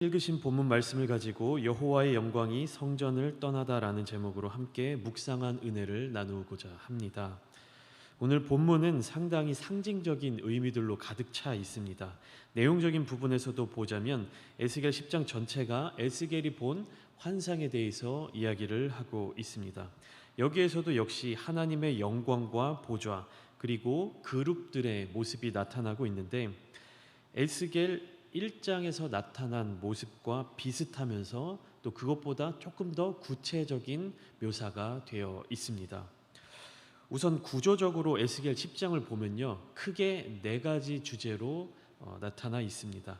읽으신 본문 말씀을 가지고 여호와의 영광이 성전을 떠나다라는 제목으로 함께 묵상한 은혜를 나누고자 합니다. 오늘 본문은 상당히 상징적인 의미들로 가득 차 있습니다. 내용적인 부분에서도 보자면 에스겔 10장 전체가 에스겔이 본 환상에 대해서 이야기를 하고 있습니다. 여기에서도 역시 하나님의 영광과 보좌 그리고 그룹들의 모습이 나타나고 있는데 에스겔 1장에서 나타난 모습과 비슷하면서 또 그것보다 조금 더 구체적인 묘사가 되어 있습니다. 우선 구조적으로 에스겔 10장을 보면요, 크게 네 가지 주제로 나타나 있습니다.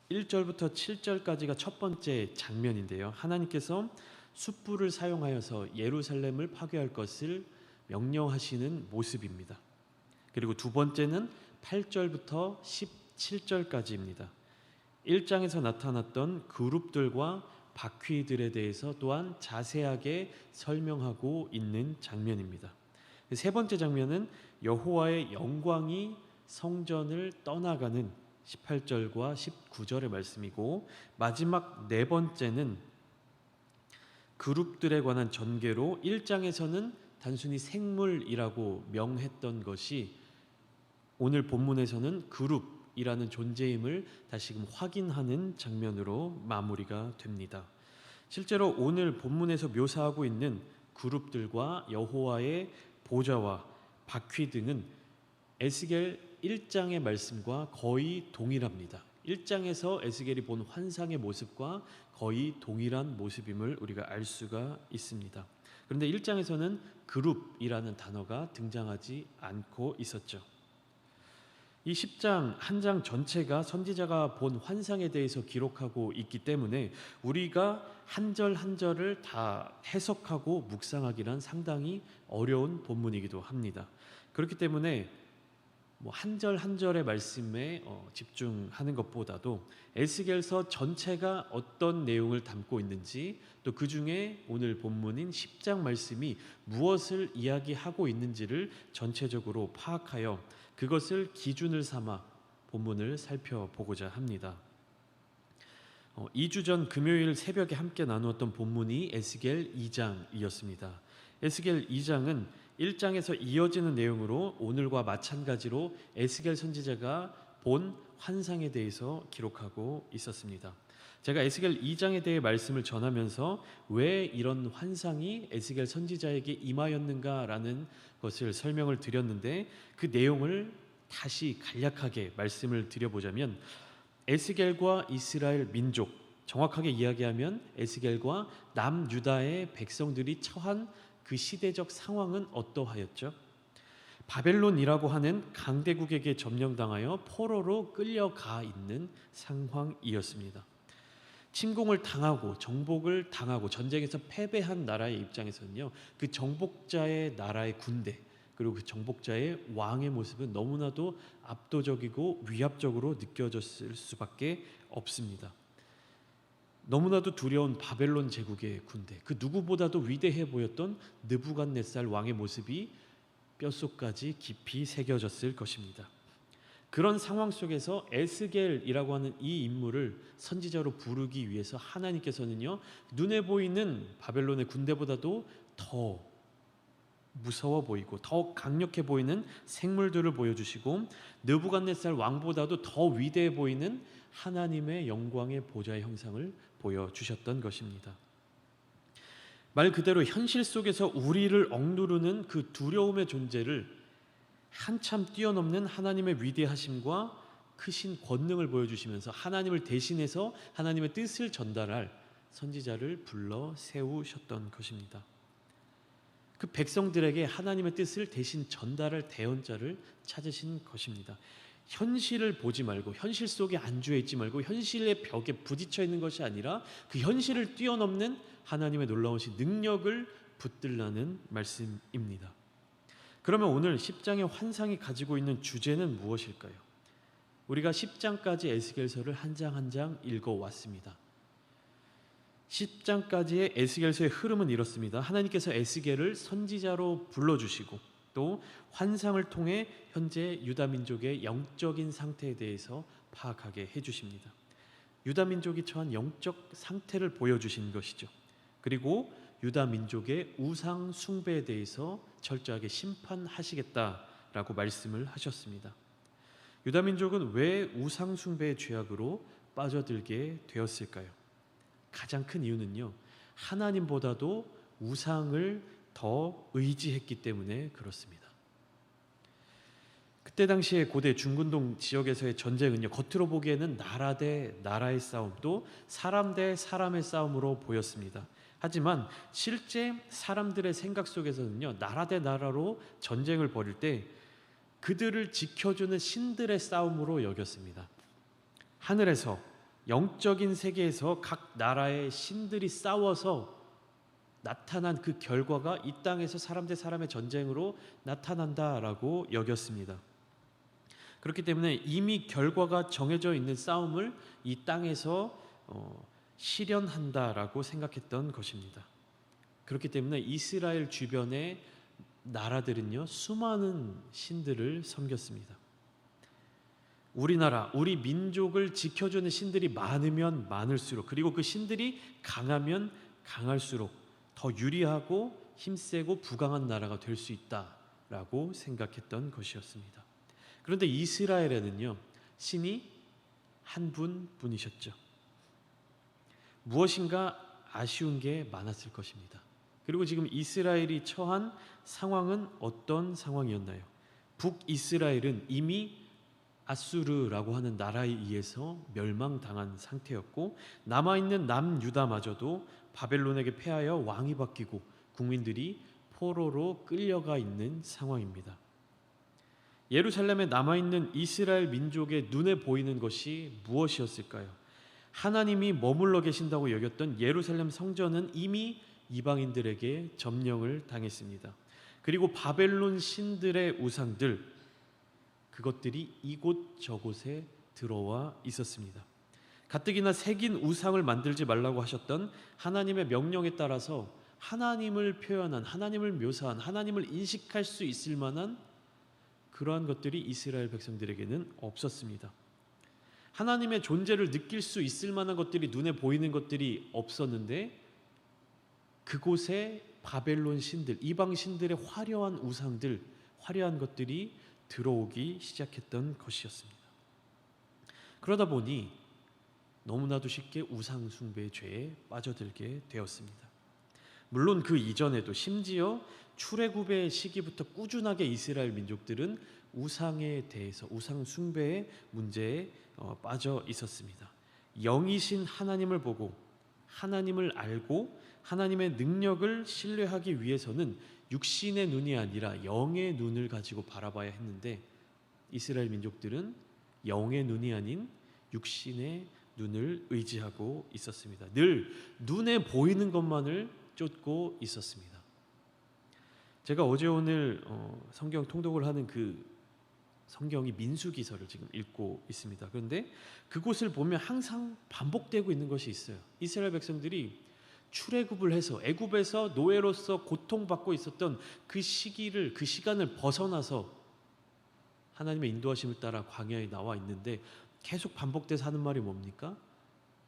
1절부터 7절까지가 첫 번째 장면인데요, 하나님께서 숯불을 사용하여서 예루살렘을 파괴할 것을 명령하시는 모습입니다. 그리고 두 번째는 8절부터 17절까지입니다. 1장에서 나타났던 그룹들과 바퀴들에 대해서 또한 자세하게 설명하고 있는 장면입니다. 세 번째 장면은 여호와의 영광이 성전을 떠나가는 18절과 19절의 말씀이고, 마지막 네 번째는 그룹들에 관한 전개로 1장에서는 단순히 생물이라고 명했던 것이 오늘 본문에서는 그룹이라는 존재임을 다시금 확인하는 장면으로 마무리가 됩니다. 실제로 오늘 본문에서 묘사하고 있는 그룹들과 여호와의 보좌와 바퀴 등은 에스겔 1장의 말씀과 거의 동일합니다. 1장에서 에스겔이 본 환상의 모습과 거의 동일한 모습임을 우리가 알 수가 있습니다. 그런데 1장에서는 그룹이라는 단어가 등장하지 않고 있었죠. 이 10장 한 장 전체가 선지자가 본 환상에 대해서 기록하고 있기 때문에 우리가 한 절 한 절을 다 해석하고 묵상하기란 상당히 어려운 본문이기도 합니다. 그렇기 때문에 한 절 한 절의 말씀에 집중하는 것보다도 에스겔서 전체가 어떤 내용을 담고 있는지, 또 그 중에 오늘 본문인 10장 말씀이 무엇을 이야기하고 있는지를 전체적으로 파악하여 그것을 기준을 삼아 본문을 살펴보고자 합니다. 2주 전 금요일 새벽에 함께 나누었던 본문이 에스겔 2장이었습니다. 에스겔 2장은 1장에서 이어지는 내용으로 오늘과 마찬가지로 에스겔 선지자가 본 환상에 대해서 기록하고 있었습니다. 제가 에스겔 2장에 대해 말씀을 전하면서 왜 이런 환상이 에스겔 선지자에게 임하였는가라는 것을 설명을 드렸는데, 그 내용을 다시 간략하게 말씀을 드려보자면 에스겔과 이스라엘 민족, 정확하게 이야기하면 에스겔과 남유다의 백성들이 처한 그 시대적 상황은 어떠하였죠? 바벨론이라고 하는 강대국에게 점령당하여 포로로 끌려가 있는 상황이었습니다. 침공을 당하고 정복을 당하고 전쟁에서 패배한 나라의 입장에서는요, 그 정복자의 나라의 군대 그리고 그 정복자의 왕의 모습은 너무나도 압도적이고 위압적으로 느껴졌을 수밖에 없습니다. 너무나도 두려운 바벨론 제국의 군대, 그 누구보다도 위대해 보였던 느부갓네살 왕의 모습이 뼛속까지 깊이 새겨졌을 것입니다. 그런 상황 속에서 에스겔이라고 하는 이 인물을 선지자로 부르기 위해서 하나님께서는요, 눈에 보이는 바벨론의 군대보다도 더 무서워 보이고 더 강력해 보이는 생물들을 보여주시고, 느부갓네살 왕보다도 더 위대해 보이는 하나님의 영광의 보좌의 형상을 보여주셨던 것입니다. 말 그대로 현실 속에서 우리를 억누르는 그 두려움의 존재를 한참 뛰어넘는 하나님의 위대하심과 크신 권능을 보여주시면서 하나님을 대신해서 하나님의 뜻을 전달할 선지자를 불러 세우셨던 것입니다. 그 백성들에게 하나님의 뜻을 대신 전달할 대언자를 찾으신 것입니다. 현실을 보지 말고 현실 속에 안주해 있지 말고 현실의 벽에 부딪혀 있는 것이 아니라 그 현실을 뛰어넘는 하나님의 놀라우신 능력을 붙들라는 말씀입니다. 그러면 오늘 10장의 환상이 가지고 있는 주제는 무엇일까요? 우리가 10장까지 에스겔서를 한 장 한 장 읽어왔습니다. 10장까지의 에스겔서의 흐름은 이렇습니다. 하나님께서 에스겔을 선지자로 불러주시고 또 환상을 통해 현재 유다 민족의 영적인 상태에 대해서 파악하게 해주십니다. 유다 민족이 처한 영적 상태를 보여주신 것이죠. 그리고 유다 민족의 우상 숭배에 대해서 철저하게 심판하시겠다라고 말씀을 하셨습니다. 유다 민족은 왜 우상 숭배의 죄악으로 빠져들게 되었을까요? 가장 큰 이유는요, 하나님보다도 우상을 더 의지했기 때문에 그렇습니다. 그때 당시에 고대 중근동 지역에서의 전쟁은요, 겉으로 보기에는 나라 대 나라의 싸움, 또 사람 대 사람의 싸움으로 보였습니다. 하지만 실제 사람들의 생각 속에서는요, 나라 대 나라로 전쟁을 벌일 때 그들을 지켜주는 신들의 싸움으로 여겼습니다. 하늘에서, 영적인 세계에서 각 나라의 신들이 싸워서 나타난 그 결과가 이 땅에서 사람 대 사람의 전쟁으로 나타난다라고 여겼습니다. 그렇기 때문에 이미 결과가 정해져 있는 싸움을 이 땅에서 실현한다라고 생각했던 것입니다. 그렇기 때문에 이스라엘 주변의 나라들은요, 수많은 신들을 섬겼습니다. 우리나라, 우리 민족을 지켜주는 신들이 많으면 많을수록, 그리고 그 신들이 강하면 강할수록 더 유리하고 힘세고 부강한 나라가 될 수 있다라고 생각했던 것이었습니다. 그런데 이스라엘에는요, 신이 한 분뿐이셨죠. 무엇인가 아쉬운 게 많았을 것입니다. 그리고 지금 이스라엘이 처한 상황은 어떤 상황이었나요? 북이스라엘은 이미 아수르라고 하는 나라에 의해서 멸망당한 상태였고, 남아있는 남유다마저도 바벨론에게 패하여 왕이 바뀌고 국민들이 포로로 끌려가 있는 상황입니다. 예루살렘에 남아있는 이스라엘 민족의 눈에 보이는 것이 무엇이었을까요? 하나님이 머물러 계신다고 여겼던 예루살렘 성전은 이미 이방인들에게 점령을 당했습니다. 그리고 바벨론 신들의 우상들, 그것들이 이곳저곳에 들어와 있었습니다. 가뜩이나 새긴 우상을 만들지 말라고 하셨던 하나님의 명령에 따라서 하나님을 표현한, 하나님을 묘사한, 하나님을 인식할 수 있을 만한 그러한 것들이 이스라엘 백성들에게는 없었습니다. 하나님의 존재를 느낄 수 있을 만한 것들이, 눈에 보이는 것들이 없었는데, 그곳에 바벨론 신들, 이방 신들의 화려한 우상들, 화려한 것들이 들어오기 시작했던 것이었습니다. 그러다 보니 너무나도 쉽게 우상 숭배의 죄에 빠져들게 되었습니다. 물론 그 이전에도, 심지어 출애굽의 시기부터 꾸준하게 이스라엘 민족들은 우상에 대해서, 우상 숭배의 문제에 빠져 있었습니다. 영이신 하나님을 보고 하나님을 알고 하나님의 능력을 신뢰하기 위해서는 육신의 눈이 아니라 영의 눈을 가지고 바라봐야 했는데, 이스라엘 민족들은 영의 눈이 아닌 육신의 눈을 의지하고 있었습니다. 늘 눈에 보이는 것만을 쫓고 있었습니다. 제가 어제 오늘 성경 통독을 하는 그 성경이 민수기서를 지금 읽고 있습니다. 그런데 그곳을 보면 항상 반복되고 있는 것이 있어요. 이스라엘 백성들이 출애굽을 해서 애굽에서 노예로서 고통받고 있었던 그 시기를, 그 시간을 벗어나서 하나님의 인도하심을 따라 광야에 나와 있는데 계속 반복돼서 하는 말이 뭡니까?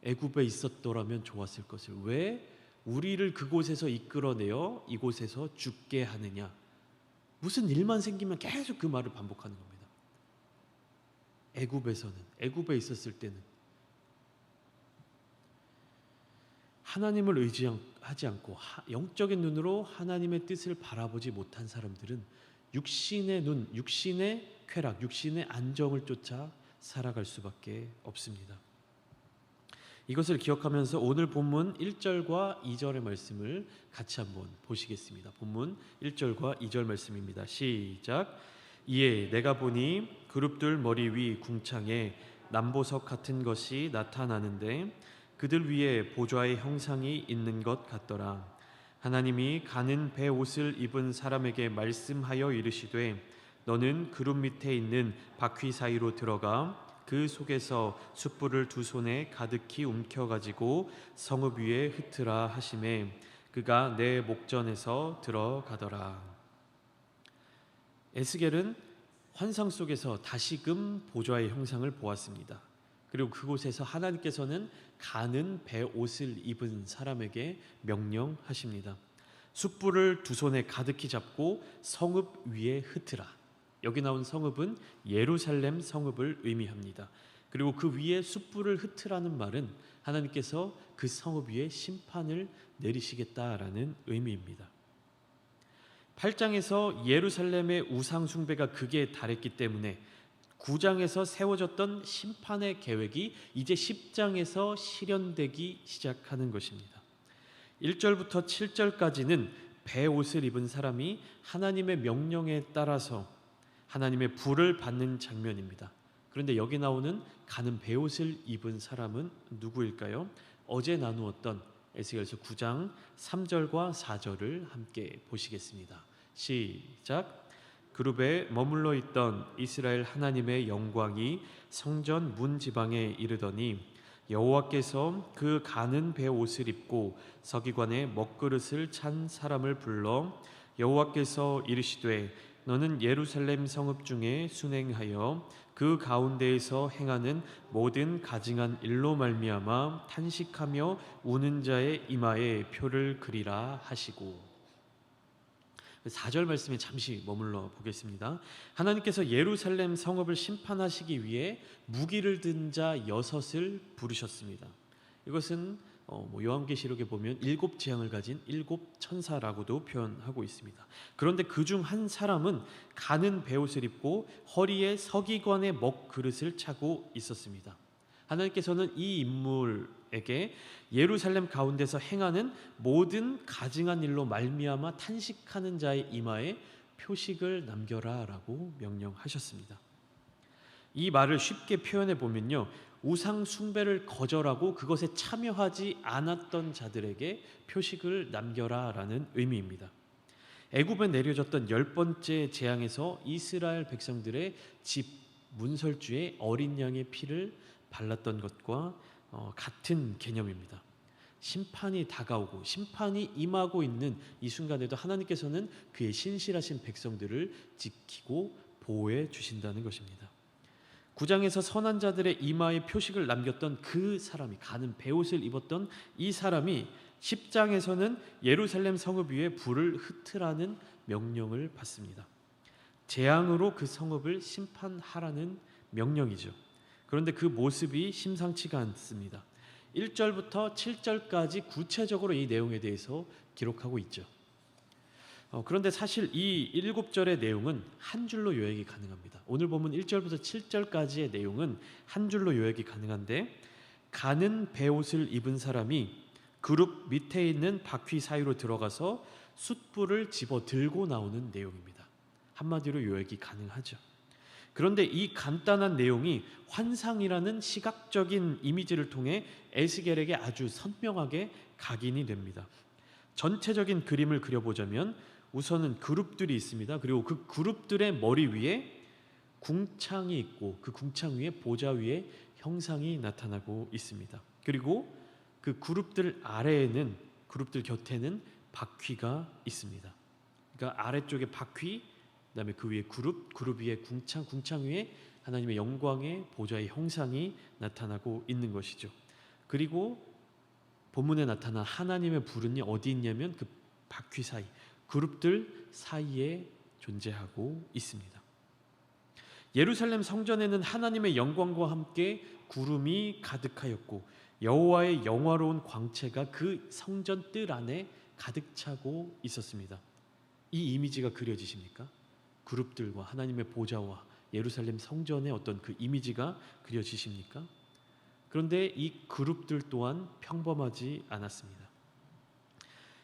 애굽에 있었더라면 좋았을 것을, 왜 우리를 그곳에서 이끌어내어 이곳에서 죽게 하느냐. 무슨 일만 생기면 계속 그 말을 반복하는 겁니다. 애굽에서는, 애굽에 있었을 때는 하나님을 의지하지 않고 영적인 눈으로 하나님의 뜻을 바라보지 못한 사람들은 육신의 눈, 육신의 쾌락, 육신의 안정을 쫓아 살아갈 수밖에 없습니다. 이것을 기억하면서 오늘 본문 1절과 2절의 말씀을 같이 한번 보시겠습니다. 본문 1절과 2절 말씀입니다. 시작. 이에 내가 보니 그룹들 머리 위 궁창에 남보석 같은 것이 나타나는데 그들 위에 보좌의 형상이 있는 것 같더라. 하나님이 가는 배 옷을 입은 사람에게 말씀하여 이르시되 너는 그룹 밑에 있는 바퀴 사이로 들어가 그 속에서 숯불을 두 손에 가득히 움켜가지고 성읍 위에 흩으라 하시매 그가 내 목전에서 들어가더라. 에스겔은 환상 속에서 다시금 보좌의 형상을 보았습니다. 그리고 그곳에서 하나님께서는 가는 베옷을 입은 사람에게 명령하십니다. 숯불을 두 손에 가득히 잡고 성읍 위에 흩으라. 여기 나온 성읍은 예루살렘 성읍을 의미합니다. 그리고 그 위에 숯불을 흩으라는 말은 하나님께서 그 성읍 위에 심판을 내리시겠다라는 의미입니다. 8장에서 예루살렘의 우상 숭배가 극에 달했기 때문에 9장에서 세워졌던 심판의 계획이 이제 10장에서 실현되기 시작하는 것입니다. 1절부터 7절까지는 베옷을 입은 사람이 하나님의 명령에 따라서 하나님의 불을 받는 장면입니다. 그런데 여기 나오는 가는 베옷을 입은 사람은 누구일까요? 어제 나누었던 에스겔서 9장 3절과 4절을 함께 보시겠습니다. 시작. 그룹에 머물러 있던 이스라엘 하나님의 영광이 성전 문 지방에 이르더니 여호와께서 그 가는 베옷을 입고 서기관의 먹그릇을 찬 사람을 불러 여호와께서 이르시되 너는 예루살렘 성읍 중에 순행하여 그 가운데에서 행하는 모든 가증한 일로 말미암아 탄식하며 우는 자의 이마에 표를 그리라 하시고. 4절 말씀에 잠시 머물러 보겠습니다. 하나님께서 예루살렘 성읍을 심판하시기 위해 무기를 든 자 6을 부르셨습니다. 이것은 요한계시록에 보면 7 재앙을 가진 7 천사라고도 표현하고 있습니다. 그런데 그중 한 사람은 가는 베옷을 입고 허리에 서기관의 먹그릇을 차고 있었습니다. 하나님께서는 이 인물에게 예루살렘 가운데서 행하는 모든 가증한 일로 말미암아 탄식하는 자의 이마에 표식을 남겨라 라고 명령하셨습니다. 이 말을 쉽게 표현해 보면요, 우상 숭배를 거절하고 그것에 참여하지 않았던 자들에게 표식을 남겨라 라는 의미입니다. 애굽에 내려졌던 10번째 재앙에서 이스라엘 백성들의 집 문설주에 어린 양의 피를 발랐던 것과 같은 개념입니다. 심판이 다가오고 심판이 임하고 있는 이 순간에도 하나님께서는 그의 신실하신 백성들을 지키고 보호해 주신다는 것입니다. 9장에서 선한 자들의 이마에 표식을 남겼던 그 사람이, 가는 베옷을 입었던 이 사람이 10장에서는 예루살렘 성읍 위에 불을 흩으라는 명령을 받습니다. 재앙으로 그 성읍을 심판하라는 명령이죠. 그런데 그 모습이 심상치가 않습니다. 1절부터 7절까지 구체적으로 이 내용에 대해서 기록하고 있죠. 그런데 사실 이 7절의 내용은 한 줄로 요약이 가능합니다. 오늘 보면 1절부터 7절까지의 내용은 한 줄로 요약이 가능한데, 가는 베옷을 입은 사람이 그룹 밑에 있는 바퀴 사이로 들어가서 숯불을 집어 들고 나오는 내용입니다. 한마디로 요약이 가능하죠. 그런데 이 간단한 내용이 환상이라는 시각적인 이미지를 통해 에스겔에게 아주 선명하게 각인이 됩니다. 전체적인 그림을 그려보자면 우선은 그룹들이 있습니다. 그리고 그 그룹들의 머리 위에 궁창이 있고 그 궁창 위에 보좌 위에 형상이 나타나고 있습니다. 그리고 그 그룹들 아래에는, 그룹들 곁에는 바퀴가 있습니다. 그러니까 아래쪽에 바퀴, 그다음에 그 위에 그룹 위에 궁창, 궁창 위에 하나님의 영광의 보좌의 형상이 나타나고 있는 것이죠. 그리고 본문에 나타난 하나님의 불은 어디 있냐면 그 바퀴 사이, 그룹들 사이에 존재하고 있습니다. 예루살렘 성전에는 하나님의 영광과 함께 구름이 가득하였고 여호와의 영화로운 광채가 그 성전 뜰 안에 가득 차고 있었습니다. 이 이미지가 그려지십니까? 그룹들과 하나님의 보좌와 예루살렘 성전의 어떤 그 이미지가 그려지십니까? 그런데 이 그룹들 또한 평범하지 않았습니다.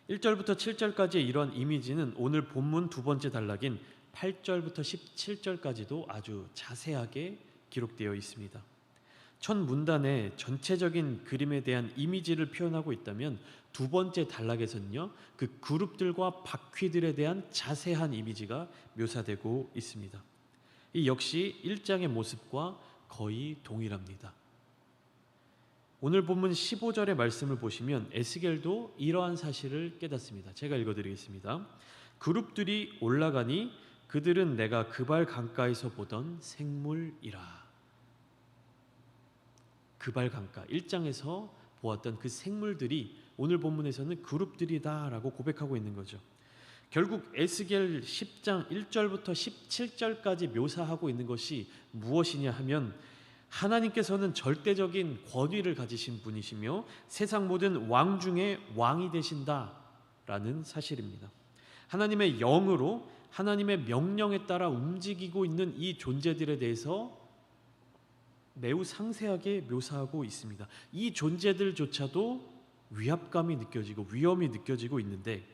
1절부터 7절까지의 이러한 이미지는 오늘 본문 두 번째 단락인 8절부터 17절까지도 아주 자세하게 기록되어 있습니다. 첫 문단의 전체적인 그림에 대한 이미지를 표현하고 있다면 두 번째 단락에서는요, 그 그룹들과 바퀴들에 대한 자세한 이미지가 묘사되고 있습니다. 이 역시 1장의 모습과 거의 동일합니다. 오늘 본문 15절의 말씀을 보시면 에스겔도 이러한 사실을 깨닫습니다. 제가 읽어드리겠습니다. 그룹들이 올라가니 그들은 내가 그발 강가에서 보던 생물이라. 그발 강가 1장에서 보았던 그 생물들이 오늘 본문에서는 그룹들이다라고 고백하고 있는 거죠. 결국 에스겔 10장 1절부터 17절까지 묘사하고 있는 것이 무엇이냐 하면 하나님께서는 절대적인 권위를 가지신 분이시며 세상 모든 왕 중에 왕이 되신다라는 사실입니다. 하나님의 영으로 하나님의 명령에 따라 움직이고 있는 이 존재들에 대해서 매우 상세하게 묘사하고 있습니다. 이 존재들조차도 위압감이 느껴지고 위험이 느껴지고 있는데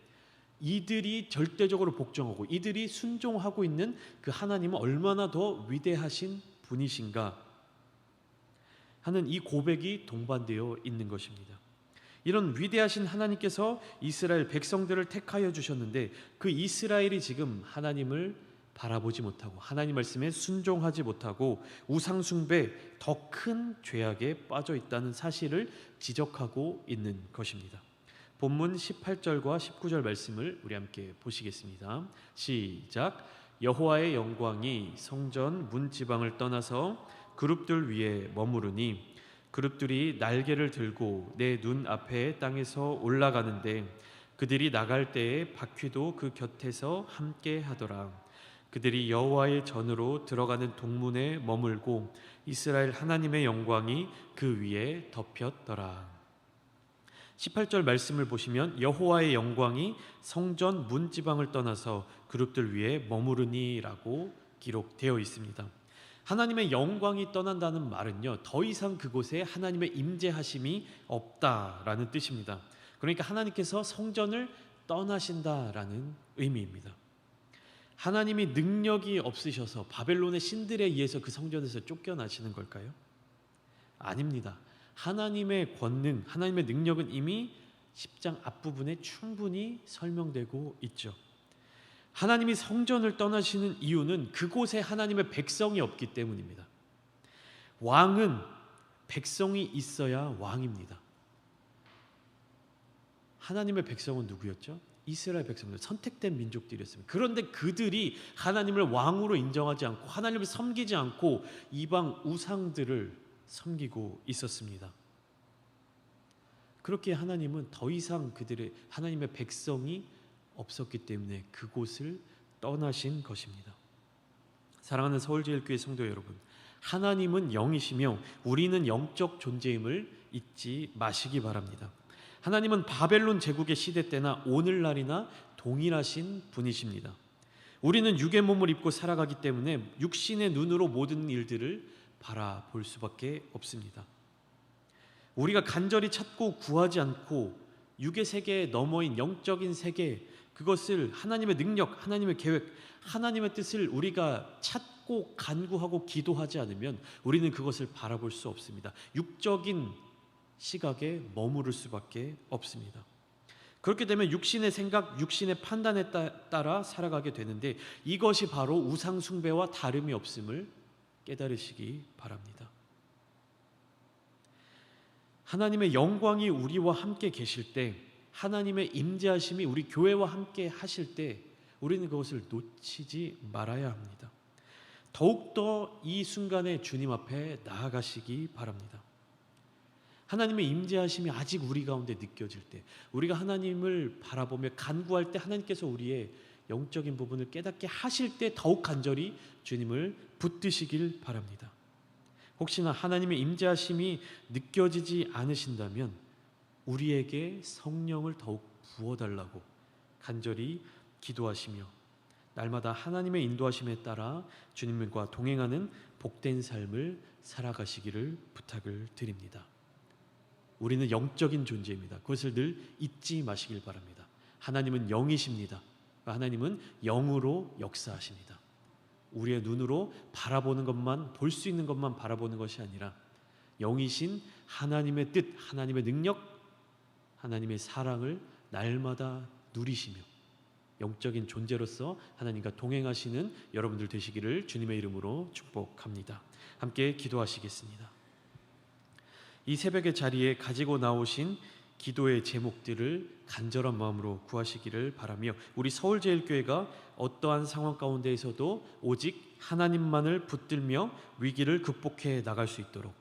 이들이 절대적으로 복종하고 이들이 순종하고 있는 그 하나님은 얼마나 더 위대하신 분이신가 하는 이 고백이 동반되어 있는 것입니다. 이런 위대하신 하나님께서 이스라엘 백성들을 택하여 주셨는데 그 이스라엘이 지금 하나님을 바라보지 못하고 하나님 말씀에 순종하지 못하고 우상 숭배 더 큰 죄악에 빠져 있다는 사실을 지적하고 있는 것입니다. 본문 18절과 19절 말씀을 우리 함께 보시겠습니다. 시작. 여호와의 영광이 성전 문지방을 떠나서 그룹들 위에 머무르니 그룹들이 날개를 들고 내 눈 앞에 땅에서 올라가는데 그들이 나갈 때에 바퀴도 그 곁에서 함께 하더라. 그들이 여호와의 전으로 들어가는 동문에 머물고 이스라엘 하나님의 영광이 그 위에 덮였더라. 18절 말씀을 보시면 여호와의 영광이 성전 문지방을 떠나서 그룹들 위에 머무르니라고 기록되어 있습니다. 하나님의 영광이 떠난다는 말은요, 더 이상 그곳에 하나님의 임재하심이 없다라는 뜻입니다. 그러니까 하나님께서 성전을 떠나신다라는 의미입니다. 하나님이 능력이 없으셔서 바벨론의 신들에 의해서 그 성전에서 쫓겨나시는 걸까요? 아닙니다. 하나님의 권능, 하나님의 능력은 이미 10장 앞부분에 충분히 설명되고 있죠. 하나님이 성전을 떠나시는 이유는 그곳에 하나님의 백성이 없기 때문입니다. 왕은 백성이 있어야 왕입니다. 하나님의 백성은 누구였죠? 이스라엘 백성들, 선택된 민족들이었습니다. 그런데 그들이 하나님을 왕으로 인정하지 않고 하나님을 섬기지 않고 이방 우상들을 섬기고 있었습니다. 그렇게 하나님은 더 이상 그들의 하나님의 백성이 없었기 때문에 그곳을 떠나신 것입니다. 사랑하는 서울제일교회 성도 여러분, 하나님은 영이시며 우리는 영적 존재임을 잊지 마시기 바랍니다. 하나님은 바벨론 제국의 시대 때나 오늘날이나 동일하신 분이십니다. 우리는 육의 몸을 입고 살아가기 때문에 육신의 눈으로 모든 일들을 바라볼 수밖에 없습니다. 우리가 간절히 찾고 구하지 않고 육의 세계에 넘어인 영적인 세계, 그것을 하나님의 능력, 하나님의 계획, 하나님의 뜻을 우리가 찾고 간구하고 기도하지 않으면 우리는 그것을 바라볼 수 없습니다. 육적인 시각에 머무를 수밖에 없습니다. 그렇게 되면 육신의 생각, 육신의 판단에 따라 살아가게 되는데 이것이 바로 우상 숭배와 다름이 없음을 깨달으시기 바랍니다. 하나님의 영광이 우리와 함께 계실 때, 하나님의 임재하심이 우리 교회와 함께 하실 때 우리는 그것을 놓치지 말아야 합니다. 더욱더 이 순간에 주님 앞에 나아가시기 바랍니다. 하나님의 임재하심이 아직 우리 가운데 느껴질 때, 우리가 하나님을 바라보며 간구할 때 하나님께서 우리의 영적인 부분을 깨닫게 하실 때 더욱 간절히 주님을 붙드시길 바랍니다. 혹시나 하나님의 임재하심이 느껴지지 않으신다면 우리에게 성령을 더욱 부어달라고 간절히 기도하시며 날마다 하나님의 인도하심에 따라 주님과 동행하는 복된 삶을 살아가시기를 부탁을 드립니다. 우리는 영적인 존재입니다. 그것을 늘 잊지 마시길 바랍니다. 하나님은 영이십니다. 하나님은 영으로 역사하십니다. 우리의 눈으로 바라보는 것만, 볼 수 있는 것만 바라보는 것이 아니라 영이신 하나님의 뜻, 하나님의 능력, 하나님의 사랑을 날마다 누리시며 영적인 존재로서 하나님과 동행하시는 여러분들 되시기를 주님의 이름으로 축복합니다. 함께 기도하시겠습니다. 이 새벽의 자리에 가지고 나오신 기도의 제목들을 간절한 마음으로 구하시기를 바라며 우리 서울제일교회가 어떠한 상황 가운데에서도 오직 하나님만을 붙들며 위기를 극복해 나갈 수 있도록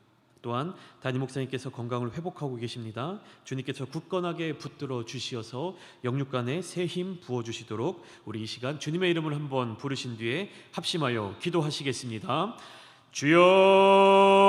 또한 담임 목사님께서 건강을 회복하고 계십니다. 주님께서 굳건하게 붙들어 주시어서 영육간에 새 힘 부어 주시도록 우리 이 시간 주님의 이름을 한번 부르신 뒤에 합심하여 기도하시겠습니다. 주여